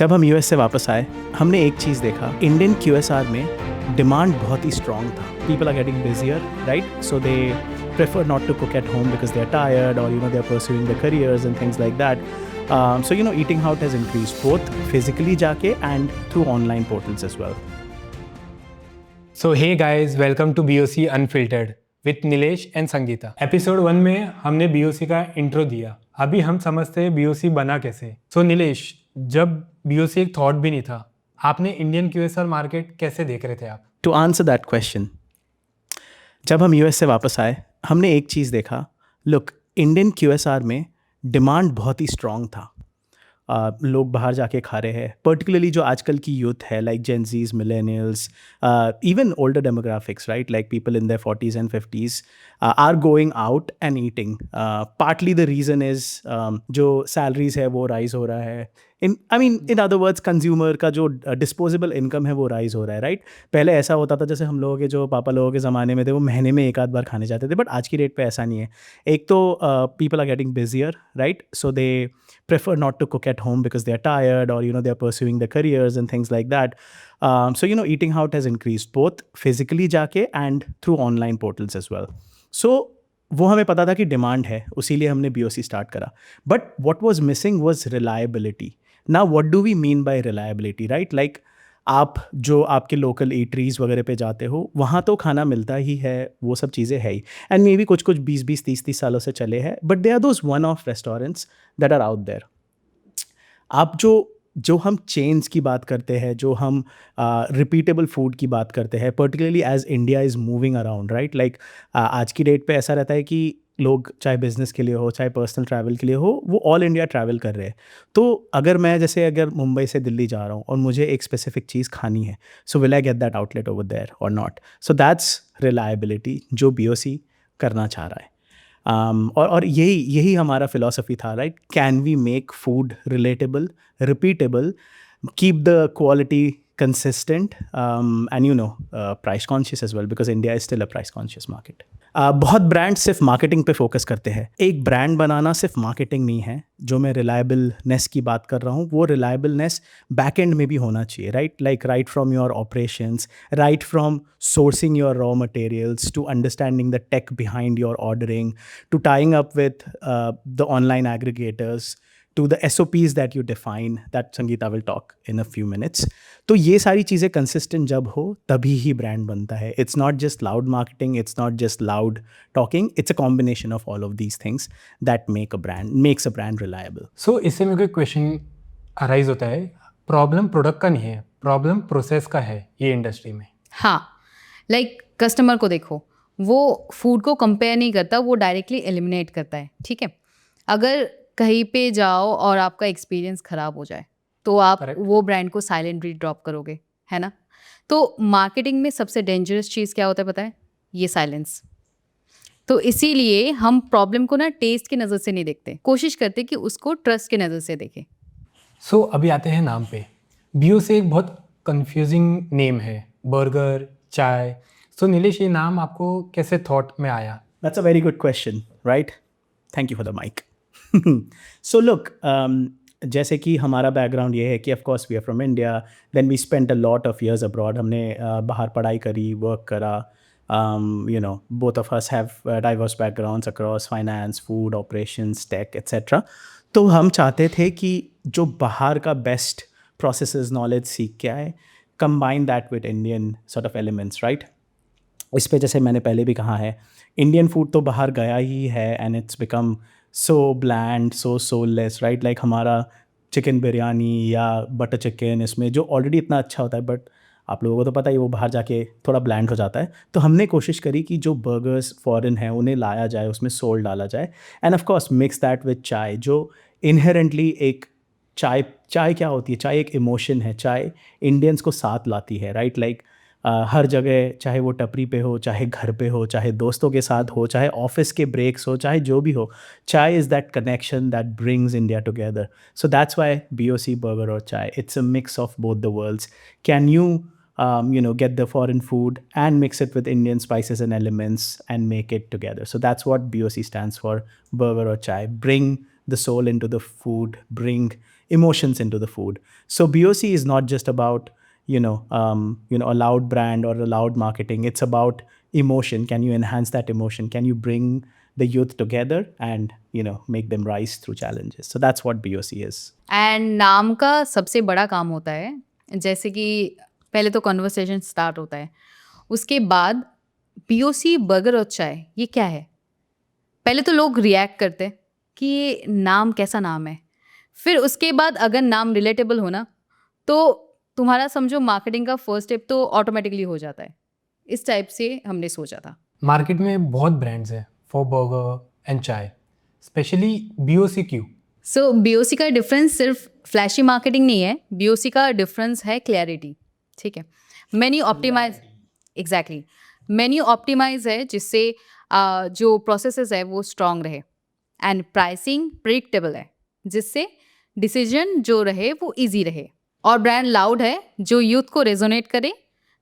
जब हम यूएस से वापस आए हमने एक चीज़ देखा, इंडियन क्यूएसआर में डिमांड बहुत ही स्ट्रॉन्ग था. People are getting busier, right? So they prefer not to cook at home because they're tired or they're pursuing their careers and things like that. So eating out has increased both physically jaake and through online portals as well. So hey guys, welcome to BOC Unfiltered with Nilesh and Sangeeta. Episode 1 में हमने BOC का intro दिया. अभी हम समझते हैं BOC बना कैसे. So निलेश, जब BOC एक थॉट भी नहीं था, आपने इंडियन QSR मार्केट कैसे देख रहे थे आप? To answer that question, जब हम यूएस से वापस आए हमने एक चीज़ देखा. लुक, इंडियन क्यूएसआर में डिमांड बहुत ही स्ट्रॉन्ग था. लोग बाहर जाके खा रहे हैं, पर्टिकुलरली जो आजकल की यूथ है, like Gen Zs, millennials, even older demographics, right? Like people in their 40s and 50s are going out and eating. Partly the reason is जो सैलरीज है वो राइज हो रहा है. इन अदर वर्ड्स, कंज्यूमर का जो डिस्पोजेबल इनकम है वो राइज हो रहा है, राइट? पहले ऐसा होता था, जैसे हम लोगों के जो पापा लोगों के ज़माने में थे, वो महीने में एक आध बार खाने जाते थे, बट आज की डेट पे ऐसा नहीं है. एक तो people are getting busier, right? So they prefer not to cook at home because they're tired or they're pursuing their careers and things like that. So eating out has increased both physically जाके and through online portals as well. So वो हमें पता था कि demand है, उसीलिए हमने BOC start करा. But what was missing was reliability. Now what do we mean by reliability, right? Like आप जो आपके लोकल ईटरीज वगैरह पे जाते हो, वहाँ तो खाना मिलता ही है, वो सब चीज़ें है ही, एंड मे बी कुछ 20-20, 30-30 सालों से चले हैं, but they are those one of restaurants that are out there. आप जो हम चेन्स की बात करते हैं, जो हम रिपीटेबल फूड की बात करते हैं, particularly as India is moving around, right? Like आज की डेट पे ऐसा रहता है कि लोग चाहे बिज़नेस के लिए हो, चाहे पर्सनल ट्रैवल के लिए हो, वो ऑल इंडिया ट्रैवल कर रहे हैं. तो अगर मुंबई से दिल्ली जा रहा हूँ और मुझे एक स्पेसिफिक चीज़ खानी है, so will I get that outlet over there और नॉट? सो दैट्स रिलायबिलिटी जो BOC करना चाह रहा है. और यही हमारा फिलॉसफी था, right? Can we make food relatable, repeatable, keep the quality consistent, and price conscious as well, because India is still a price conscious market. बहुत ब्रांड सिर्फ मार्केटिंग पे फोकस करते हैं. एक ब्रांड बनाना सिर्फ मार्केटिंग नहीं है. जो मैं रिलायबलनेस की बात कर रहा हूँ, वो रिलायबलनेस बैक एंड में भी होना चाहिए, right? Like right from your operations, right from sourcing your raw materials, to understanding the tech behind your ordering, to tying up with the online aggregators, to the SOPs that you define, that Sangeeta will talk in a few minutes. तो ये सारी चीज़ें consistent जब हो तभी ही brand बनता है. It's not just loud marketing, it's not just loud talking, it's a combination of all of these things that makes a brand reliable. So इससे मेरे को एक क्वेश्चन अराइज होता है, प्रॉब्लम प्रोडक्ट का नहीं है, प्रॉब्लम प्रोसेस का है ये इंडस्ट्री में. हाँ, लाइक कस्टमर को देखो, वो फूड को कंपेयर नहीं करता, वो डायरेक्टली एलिमिनेट करता है. ठीक है, अगर कहीं पे जाओ और आपका एक्सपीरियंस ख़राब हो जाए तो आप Correct. वो ब्रांड को साइलेंटली ड्रॉप करोगे, है ना? तो मार्केटिंग में सबसे डेंजरस चीज़ क्या होता है पता है? ये साइलेंस. तो इसीलिए हम प्रॉब्लम को ना टेस्ट की नज़र से नहीं देखते, कोशिश करते कि उसको ट्रस्ट की नज़र से देखें. सो अभी आते हैं नाम पे. BOC एक बहुत कंफ्यूजिंग नेम है, बर्गर, चाय. सो नीलेश, ये नाम आपको कैसे थॉट में आया? That's a very good question, right? Thank you for the mic. So look, जैसे कि हमारा बैकग्राउंड ये है कि of course we are from India, then we spent a lot of years abroad. हमने बाहर पढ़ाई करी, वर्क करा. Both of us have diverse backgrounds across finance, food, operations, tech, etcetera. तो हम चाहते थे कि जो बाहर का बेस्ट प्रोसेसेस नॉलेज सीख के आए, combine that with Indian sort of elements, right? इस पे जैसे मैंने पहले भी कहा है, इंडियन फूड तो बाहर गया ही है and it's become so bland, so soulless, right? Like हमारा चिकन बिरयानी या बटर चिकन, इसमें जो ऑलरेडी इतना अच्छा होता है, बट आप लोगों को तो पता ही वो बाहर जाके थोड़ा ब्लैंड हो जाता है. तो हमने कोशिश करी कि जो बर्गर्स फॉरेन हैं उन्हें लाया जाए, उसमें सोल डाला जाए, end of course mix that with चाय. जो इनहेरेंटली एक चाय क्या होती है? चाय एक इमोशन है. चाय इंडियंस को साथ लाती है, राइट? लाइक हर जगह, चाहे वो टपरी पे हो, चाहे घर पे हो, चाहे दोस्तों के साथ हो, चाहे ऑफिस के ब्रेक्स हो, चाहे जो भी हो, chai is that connection that brings India together. So that's why BOC burger और chai, it's a mix of both the worlds. Can you get the foreign food and mix it with Indian spices and elements and make it together. So that's what BOC stands for, burger or chai. Bring the soul into the food, bring emotions into the food. So BOC is not just about a loud brand or a loud marketing. It's about emotion. Can you enhance that emotion? Can you bring the youth together and make them rise through challenges? So that's what BOC is. And नाम का सबसे बड़ा काम होता है, जैसे कि पहले तो कन्वर्सेशन स्टार्ट होता है, उसके बाद BOC बर्गर और चाय ये क्या है? पहले तो लोग रिएक्ट करते हैं कि ये नाम कैसा नाम है, फिर उसके बाद अगर नाम रिलेटेबल हो ना तो तुम्हारा समझो मार्केटिंग का फर्स्ट स्टेप तो ऑटोमेटिकली हो जाता है. इस टाइप से हमने सोचा था. मार्केट में बहुत ब्रांड्स हैं for burger and chai, specially BOC क्यों? सो BOC का डिफरेंस सिर्फ फ्लैशी मार्केटिंग नहीं है, BOC का डिफरेंस है क्लैरिटी. ठीक है, menu optimize, exactly menu optimize है जिससे जो प्रोसेसेस है वो स्ट्रांग रहे, एंड प्राइसिंग प्रिडिक्टेबल है जिससे डिसीजन जो रहे वो इजी रहे, और ब्रांड लाउड है जो यूथ को रेजोनेट करे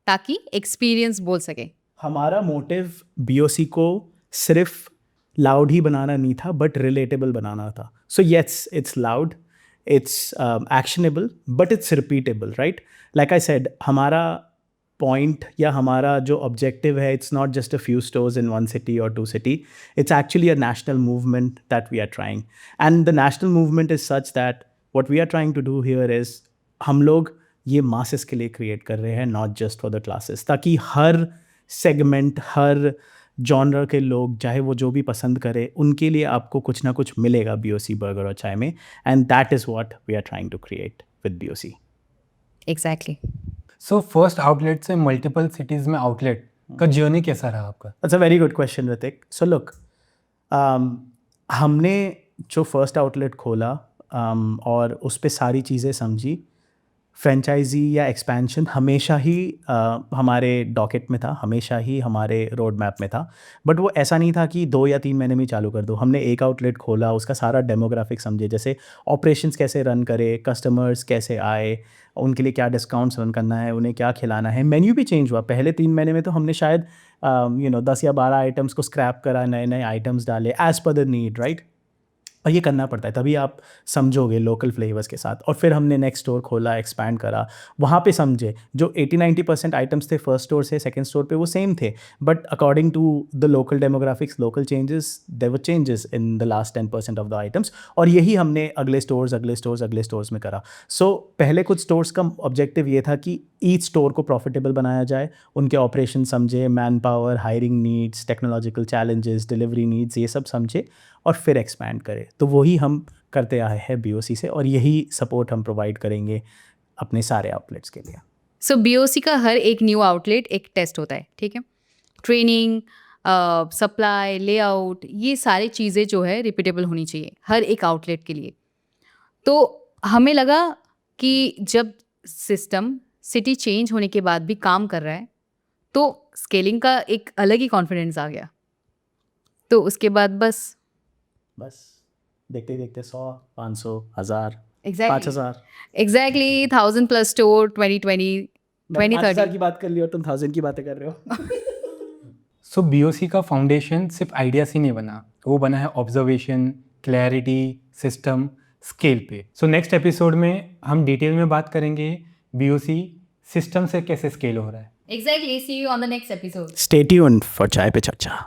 ताकि एक्सपीरियंस बोल सके. हमारा मोटिव BOC को सिर्फ लाउड ही बनाना नहीं था बट रिलेटेबल बनाना था. So yes, it's loud, it's actionable, but it's repeatable, right? Like I said, हमारा पॉइंट या हमारा जो ऑब्जेक्टिव है, it's not just a few stores in one city और two city, it's actually a national movement that we are trying. And the national movement is such that what we are trying to do here is, हम लोग ये masses के लिए create कर रहे हैं, not just for the classes, ताकि हर segment, हर genre के लोग, चाहे वो जो भी पसंद करे, उनके लिए आपको कुछ ना कुछ मिलेगा BOC बर्गर और चाय में. And that is what we are trying to create with BOC. Exactly. So first outlet से मल्टीपल सिटीज़ में आउटलेट का जर्नी कैसा रहा आपका? That's a very good question Hrithik. So look, हमने जो फर्स्ट आउटलेट खोला और उस पर सारी चीज़ें समझी, फ्रेंचाइजी या एक्सपेंशन हमेशा ही हमारे डॉकेट में था, हमेशा ही हमारे रोड मैप में था. बट वो ऐसा नहीं था कि 2 या 3 महीने में चालू कर दो. हमने एक आउटलेट खोला, उसका सारा डेमोग्राफिक समझे, जैसे ऑपरेशंस कैसे रन करे, कस्टमर्स कैसे आए, उनके लिए क्या डिस्काउंट्स रन करना है, उन्हें क्या खिलाना है. मेन्यू भी चेंज हुआ. पहले 3 महीने में तो हमने शायद 10 या 12 आइटम्स को स्क्रैप करा, नए नए आइटम्स डाले as per the need, right? और ये करना पड़ता है, तभी आप समझोगे लोकल फ्लेवर्स के साथ. और फिर हमने नेक्स्ट स्टोर खोला, एक्सपैंड करा, वहाँ पे समझे जो 80-90% आइटम्स थे फर्स्ट स्टोर से सेकंड स्टोर पे वो सेम थे, but according to the local demographics, local changes, there were changes in the last 10% of the items. और यही हमने अगले स्टोर्स में करा. सो पहले कुछ स्टोर्स का ऑब्जेक्टिव ये था कि ईच स्टोर को प्रॉफिटेबल बनाया जाए, उनके ऑपरेशन समझे, man power, hiring needs, technological challenges, delivery needs, ये सब समझे और फिर एक्सपैंड करें. तो वही हम करते आए हैं BOC से, और यही सपोर्ट हम प्रोवाइड करेंगे अपने सारे आउटलेट्स के लिए. सो BOC का हर एक न्यू आउटलेट एक टेस्ट होता है. ठीक है, ट्रेनिंग, सप्लाई, लेआउट, ये सारी चीज़ें जो है रिपीटेबल होनी चाहिए हर एक आउटलेट के लिए. तो हमें लगा कि जब सिस्टम सिटी चेंज होने के बाद भी काम कर रहा है तो स्केलिंग का एक अलग ही कॉन्फिडेंस आ गया. तो उसके बाद बस देखते देखते 100, 500, 1000, Exactly. 5000. एग्जैक्टली 1000+ स्टोर 2020 मैं 5000 2030. की बात कर ली और तुम 1000 की बातें कर रहे हो. सो BOC का फाउंडेशन सिर्फ आइडिया से नहीं बना, वो बना है ऑब्जर्वेशन, क्लैरिटी, सिस्टम, स्केल पे. सो नेक्स्ट एपिसोड में हम डिटेल में बात करेंगे BOC सिस्टम से कैसे स्केल हो रहा है. Exactly. See you on the next episode. Stay tuned for चाय पे चर्चा.